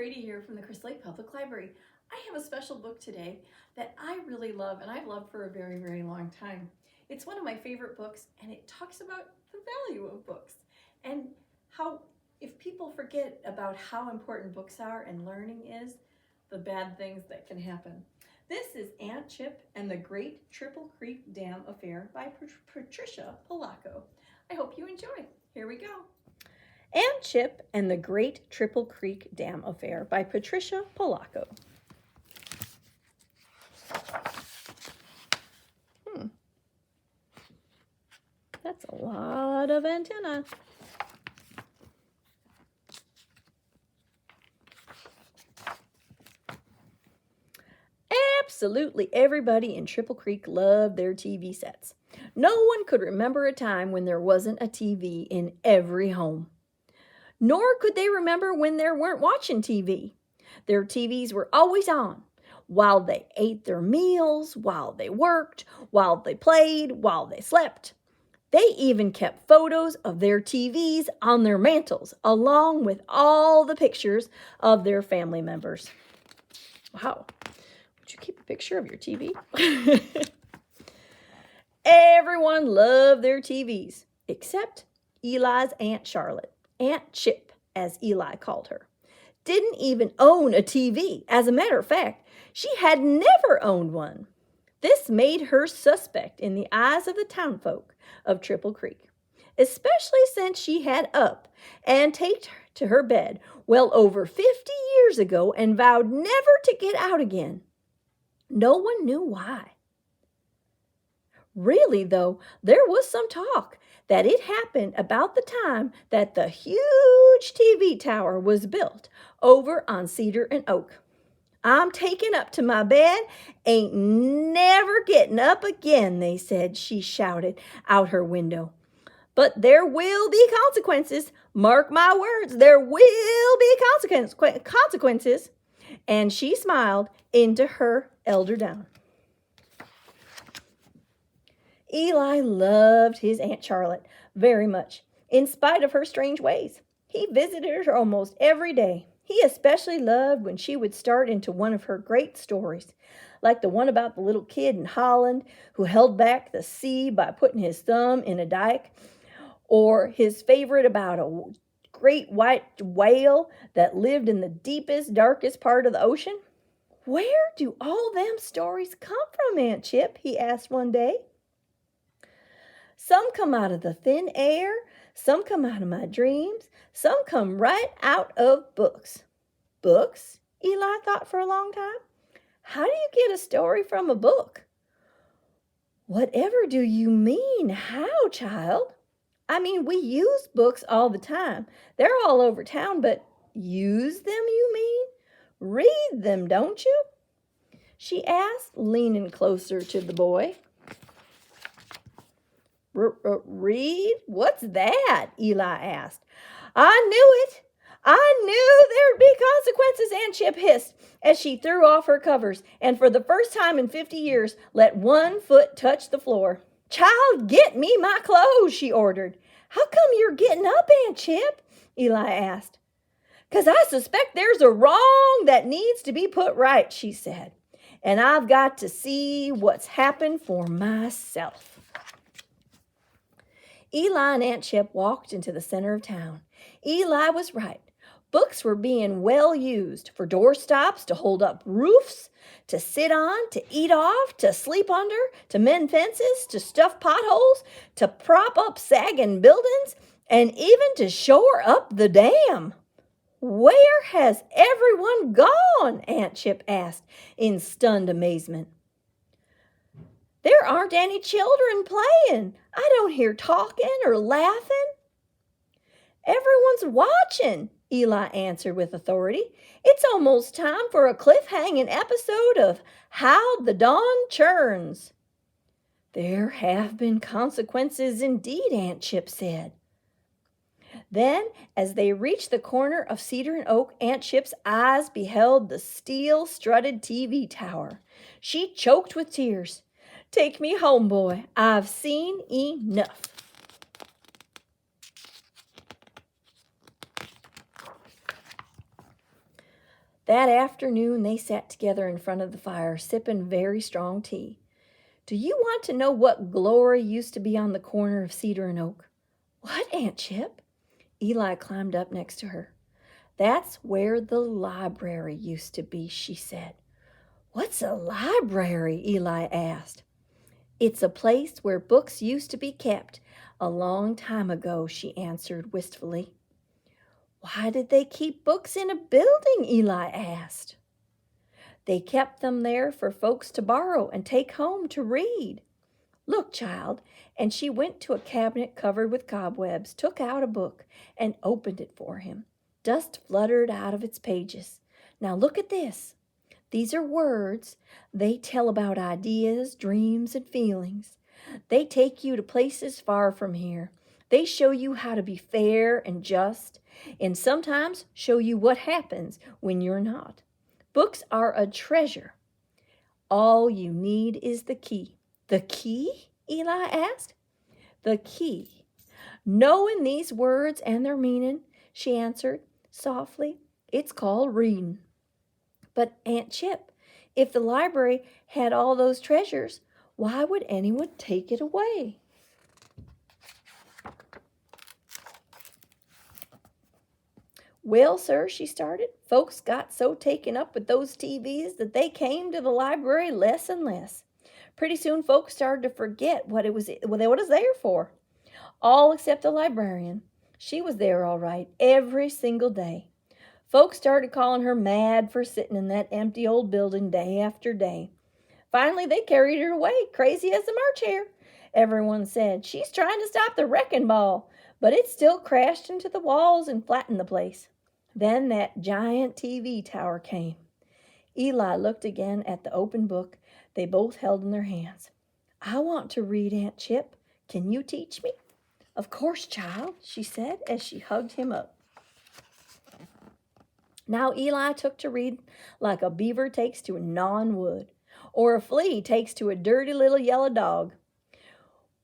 Brady here from the Crystal Lake Public Library. I have a special book today that I really love and I've loved for a very, very long time. It's one of my favorite books and it talks about the value of books and how if people forget about how important books are and learning is, the bad things that can happen. This is Aunt Chip and the Great Triple Creek Dam Affair by Patricia Polacco. I hope you enjoy. Here we go. Aunt Chip and the Great Triple Creek Dam Affair by Patricia Polacco. That's a lot of antenna. Absolutely everybody in Triple Creek loved their TV sets. No one could remember a time when there wasn't a TV in every home. Nor could they remember when they weren't watching TV. Their TVs were always on, while they ate their meals, while they worked, while they played, while they slept. They even kept photos of their TVs on their mantles, along with all the pictures of their family members. Wow, would you keep a picture of your TV? Everyone loved their TVs, except Eli's Aunt Charlotte. Aunt Chip, as Eli called her, didn't even own a TV. As a matter of fact, she had never owned one. This made her suspect in the eyes of the townfolk of Triple Creek, especially since she had up and taken to her bed well over 50 years ago and vowed never to get out again. No one knew why. Really, though, there was some talk that it happened about the time that the huge TV tower was built over on Cedar and Oak. I'm taking up to my bed, ain't never getting up again, they said, she shouted out her window. But there will be consequences. Mark my words, there will be consequences. And she smiled into her elder down. Eli loved his Aunt Charlotte very much, in spite of her strange ways. He visited her almost every day. He especially loved when she would start into one of her great stories, like the one about the little kid in Holland who held back the sea by putting his thumb in a dike, or his favorite about a great white whale that lived in the deepest, darkest part of the ocean. Where do all them stories come from, Aunt Chip? He asked one day. Some come out of the thin air, some come out of my dreams, some come right out of books. Books? Eli thought for a long time. How do you get a story from a book? Whatever do you mean? How, child? I mean, we use books all the time. They're all over town, but use them, you mean? Read them, don't you? She asked, leaning closer to the boy. Read? What's that? Eli asked. I knew it. I knew there'd be consequences, Aunt Chip hissed as she threw off her covers and for the first time in 50 years let one foot touch the floor. Child, get me my clothes, she ordered. How come you're getting up, Aunt Chip? Eli asked. 'Cause I suspect there's a wrong that needs to be put right, she said. And I've got to see what's happened for myself. Eli and Aunt Chip walked into the center of town. Eli was right. Books were being well used for doorstops, to hold up roofs, to sit on, to eat off, to sleep under, to mend fences, to stuff potholes, to prop up sagging buildings, and even to shore up the dam. Where has everyone gone? Aunt Chip asked in stunned amazement. There aren't any children playing. I don't hear talking or laughing. Everyone's watching, Eli answered with authority. It's almost time for a cliffhanging episode of How the Dawn Churns. There have been consequences indeed, Aunt Chip said. Then, as they reached the corner of Cedar and Oak, Aunt Chip's eyes beheld the steel-strutted TV tower. She choked with tears. Take me home, boy. I've seen enough. That afternoon they sat together in front of the fire, sipping very strong tea. Do you want to know what glory used to be on the corner of Cedar and Oak? What, Aunt Chip? Eli climbed up next to her. That's where the library used to be, she said. What's a library? Eli asked. It's a place where books used to be kept a long time ago, she answered wistfully. Why did they keep books in a building? Eli asked. They kept them there for folks to borrow and take home to read. Look, child, and she went to a cabinet covered with cobwebs, took out a book, and opened it for him. Dust fluttered out of its pages. Now look at this. These are words. They tell about ideas, dreams, and feelings. They take you to places far from here. They show you how to be fair and just, and sometimes show you what happens when you're not. Books are a treasure. All you need is the key. The key? Eli asked. The key. Knowing these words and their meaning, she answered softly, it's called reading. But Aunt Chip, if the library had all those treasures, why would anyone take it away? Well, sir, she started, folks got so taken up with those TVs that they came to the library less and less. Pretty soon folks started to forget what it was there for. All except the librarian. She was there all right, every single day. Folks started calling her mad for sitting in that empty old building day after day. Finally, they carried her away, crazy as a March hare. Everyone said, she's trying to stop the wrecking ball, but it still crashed into the walls and flattened the place. Then that giant TV tower came. Eli looked again at the open book they both held in their hands. I want to read, Aunt Chip. Can you teach me? Of course, child, she said as she hugged him up. Now Eli took to read like a beaver takes to gnawing wood, or a flea takes to a dirty little yellow dog.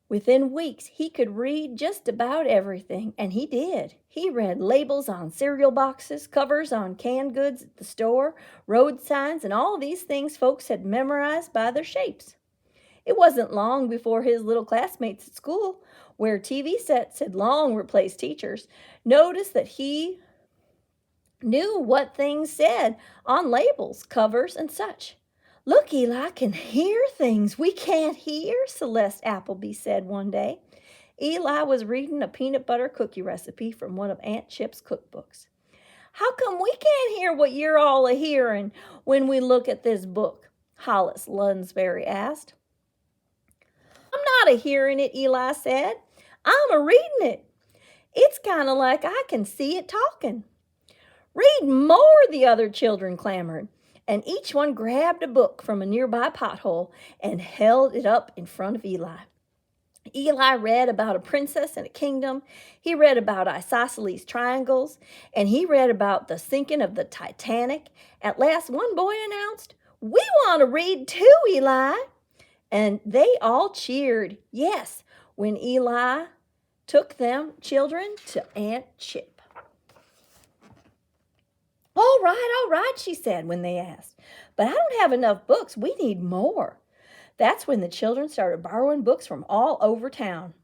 Within weeks, he could read just about everything, and he did. He read labels on cereal boxes, covers on canned goods at the store, road signs, and all these things folks had memorized by their shapes. It wasn't long before his little classmates at school, where TV sets had long replaced teachers, noticed that he knew what things said on labels, covers, and such. Look, Eli can hear things we can't hear, Celeste Appleby said one day. Eli was reading a peanut butter cookie recipe from one of Aunt Chip's cookbooks. How come we can't hear what you're all a-hearing when we look at this book? Hollis Lunsberry asked. I'm not a-hearing it, Eli said. I'm a-reading it. It's kind of like I can see it talking. Read more, the other children clamored, and each one grabbed a book from a nearby pothole and held it up in front of Eli. Eli read about a princess and a kingdom. He read about isosceles triangles, and he read about the sinking of the Titanic. At last, one boy announced, "We want to read too, Eli." And they all cheered, yes, when Eli took them children to Aunt Chip. All right, she said when they asked. But I don't have enough books. We need more. That's when the children started borrowing books from all over town.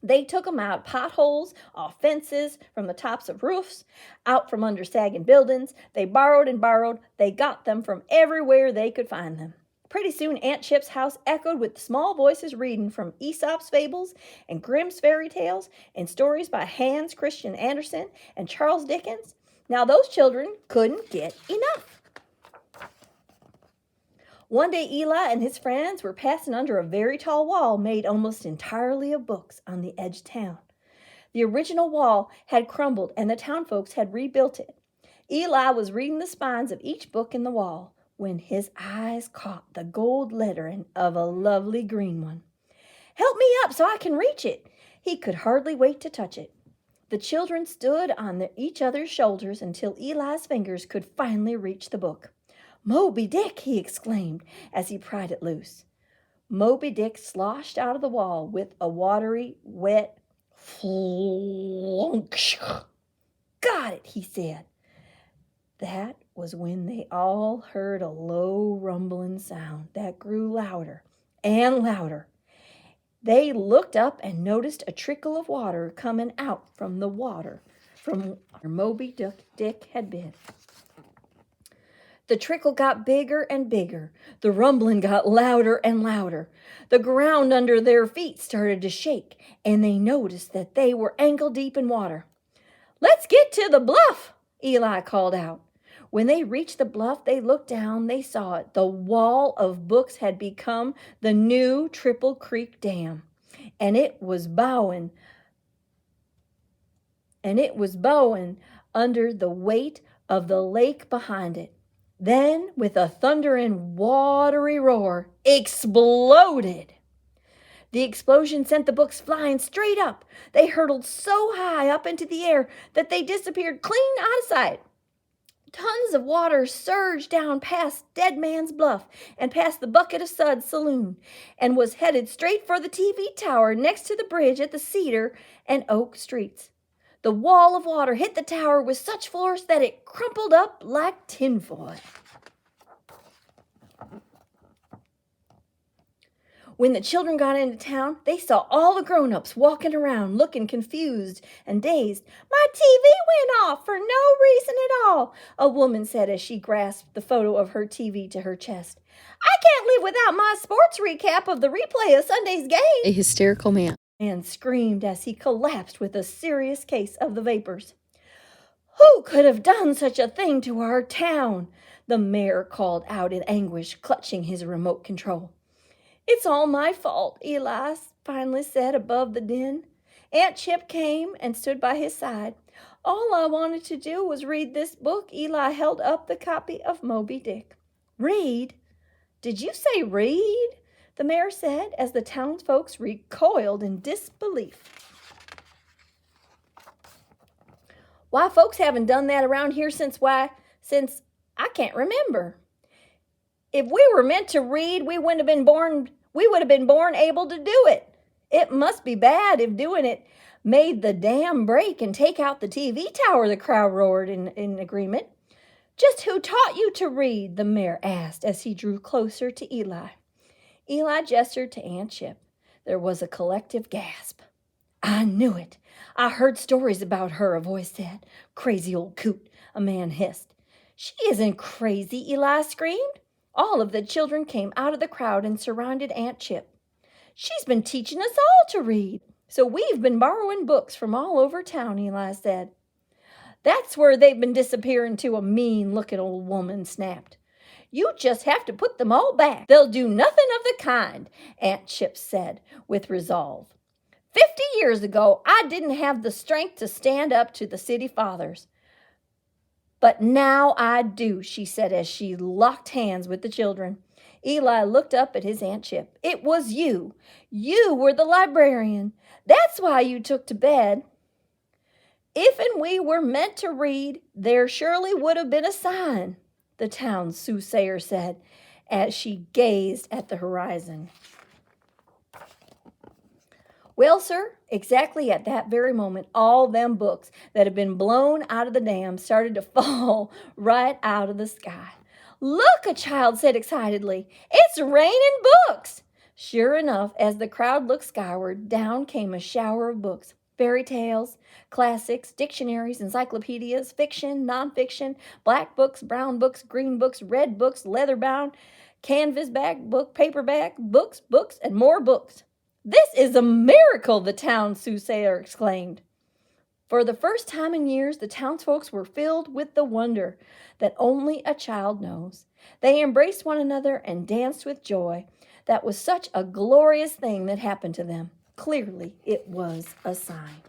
They took them out potholes, off fences, from the tops of roofs, out from under sagging buildings. They borrowed and borrowed. They got them from everywhere they could find them. Pretty soon Aunt Chip's house echoed with small voices reading from Aesop's fables and Grimm's fairy tales and stories by Hans Christian Andersen and Charles Dickens. Now those children couldn't get enough. One day Eli and his friends were passing under a very tall wall made almost entirely of books on the edge of town. The original wall had crumbled and the town folks had rebuilt it. Eli was reading the spines of each book in the wall when his eyes caught the gold lettering of a lovely green one. Help me up so I can reach it. He could hardly wait to touch it. The children stood on each other's shoulders until Eli's fingers could finally reach the book. Moby Dick, he exclaimed as he pried it loose. Moby Dick sloshed out of the wall with a watery, wet flunk. Got it, he said. That was when they all heard a low rumbling sound that grew louder and louder. They looked up and noticed a trickle of water coming out from the water from where Moby Dick had been. The trickle got bigger and bigger. The rumbling got louder and louder. The ground under their feet started to shake, and they noticed that they were ankle deep in water. "Let's get to the bluff," Eli called out. When they reached the bluff, they looked down. They saw it. The wall of books had become the new Triple Creek Dam, and it was bowing under the weight of the lake behind it. Then, with a thundering, watery roar, exploded. The explosion sent the books flying straight up. They hurtled so high up into the air that they disappeared clean out of sight. Tons of water surged down past Dead Man's Bluff and past the Bucket of Suds saloon and was headed straight for the TV tower next to the bridge at the Cedar and Oak Streets. The wall of water hit the tower with such force that it crumpled up like tinfoil. When the children got into town, they saw all the grown-ups walking around looking confused and dazed. "My TV went off for no reason at all," a woman said as she grasped the photo of her TV to her chest. "I can't live without my sports recap of the replay of Sunday's game," A hysterical man screamed as he collapsed with a serious case of the vapors. "Who could have done such a thing to our town?" the mayor called out in anguish, clutching his remote control. "It's all my fault," Eli finally said above the din. Aunt Chip came and stood by his side. "All I wanted to do was read this book." Eli held up the copy of Moby Dick. "Read? Did you say read?" the mayor said as the townsfolk recoiled in disbelief. "Why, folks haven't done that around here since I can't remember. If we were meant to read, we would have been born able to do it. It must be bad if doing it made the dam break and take out the TV tower," the crowd roared in agreement. "Just who taught you to read?" the mayor asked as he drew closer to Eli. Eli gestured to Aunt Chip. There was a collective gasp. "I knew it. I heard stories about her," a voice said. "Crazy old coot," a man hissed. "She isn't crazy," Eli screamed. All of the children came out of the crowd and surrounded Aunt Chip. "She's been teaching us all to read, so we've been borrowing books from all over town," Eli said. "That's where they've been disappearing to," a mean-looking old woman snapped. "You just have to put them all back." "They'll do nothing of the kind," Aunt Chip said with resolve. 50 years ago, I didn't have the strength to stand up to the city fathers. But now I do," she said as she locked hands with the children. Eli looked up at his Aunt Chip. "It was you. You were the librarian. That's why you took to bed." "If and we were meant to read, there surely would have been a sign," the town soothsayer said as she gazed at the horizon. Well, sir, exactly at that very moment, all them books that had been blown out of the dam started to fall right out of the sky. "Look," a child said excitedly, "it's raining books." Sure enough, as the crowd looked skyward, down came a shower of books. Fairy tales, classics, dictionaries, encyclopedias, fiction, nonfiction, black books, brown books, green books, red books, leather-bound, canvas-back book, paperback, books, and more books. "This is a miracle," the town soothsayer exclaimed. For the first time in years, the townsfolk were filled with the wonder that only a child knows. They embraced one another and danced with joy. That was such a glorious thing that happened to them. Clearly, it was a sign.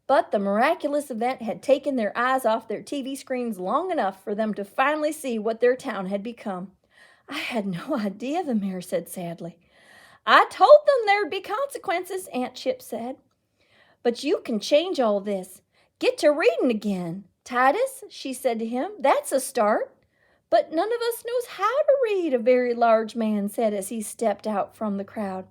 But the miraculous event had taken their eyes off their TV screens long enough for them to finally see what their town had become. "I had no idea," the mayor said sadly. "I told them there'd be consequences," Aunt Chip said. "But you can change all this. Get to reading again. Titus," she said to him, "that's a start." "But none of us knows how to read," a very large man said as he stepped out from the crowd.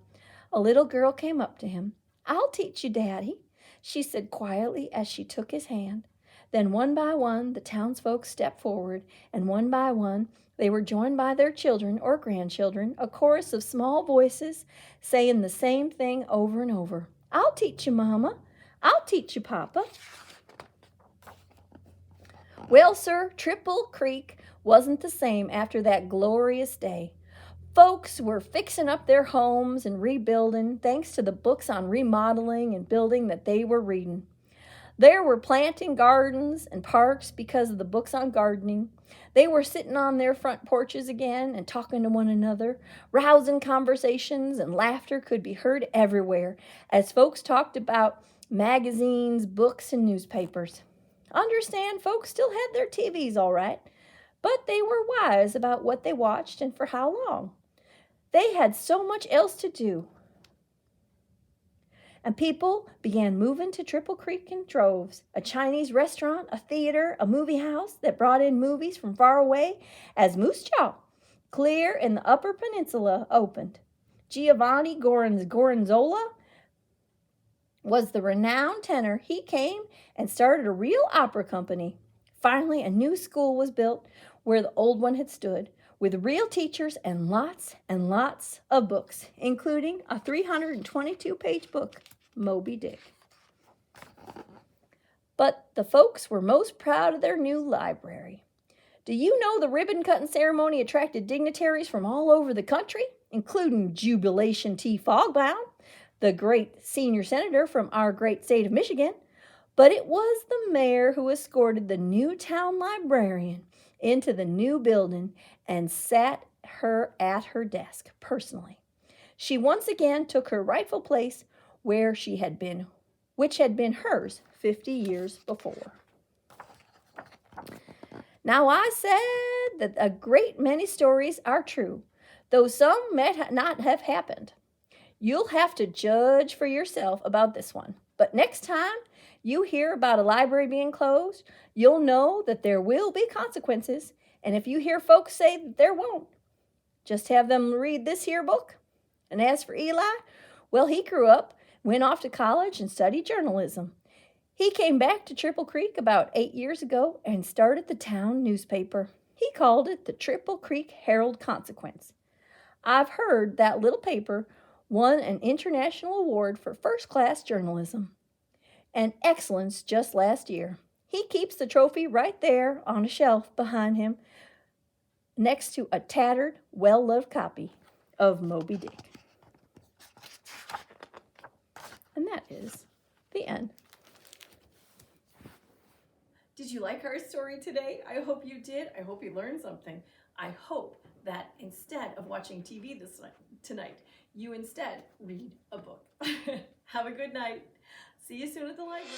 A little girl came up to him. "I'll teach you, Daddy," she said quietly as she took his hand. Then one by one the townsfolk stepped forward, and one by one they were joined by their children or grandchildren, a chorus of small voices saying the same thing over and over. I'll teach you, Mama. I'll teach you, Papa. Well, sir, Triple Creek wasn't the same after that glorious day. Folks were fixing up their homes and rebuilding thanks to the books on remodeling and building that they were reading. They were planting gardens and parks because of the books on gardening. They were sitting on their front porches again and talking to one another. Rousing conversations and laughter could be heard everywhere as folks talked about magazines, books, and newspapers. Understand, folks still had their TVs all right, but they were wise about what they watched and for how long. They had so much else to do. And people began moving to Triple Creek in droves. A Chinese restaurant, a theater, a movie house that brought in movies from far away as Moose Jaw, clear in the Upper Peninsula, opened. Giovanni Gorgonzola was the renowned tenor. He came and started a real opera company. Finally, a new school was built where the old one had stood, with real teachers and lots of books, including a 322-page book, Moby Dick. But the folks were most proud of their new library. Do you know the ribbon-cutting ceremony attracted dignitaries from all over the country, including Jubilation T. Fogbound, the great senior senator from our great state of Michigan? But it was the mayor who escorted the new town librarian into the new building and sat her at her desk personally. She once again took her rightful place where she had been, which had been hers 50 years before. Now I said that a great many stories are true, though some may not have happened. You'll have to judge for yourself about this one. But next time you hear about a library being closed, you'll know that there will be consequences. And if you hear folks say that there won't, just have them read this here book. And as for Eli, well, he grew up, went off to college, and studied journalism. He came back to Triple Creek about 8 years ago and started the town newspaper. He called it the Triple Creek Herald-Consequence. I've heard that little paper won an international award for first-class journalism and excellence just last year. He keeps the trophy right there on a shelf behind him next to a tattered, well-loved copy of Moby Dick. And that is the end. Did you like our story today? I hope you did. I hope you learned something. I hope that instead of watching TV tonight, you instead read a book. Have a good night. See you soon at the library.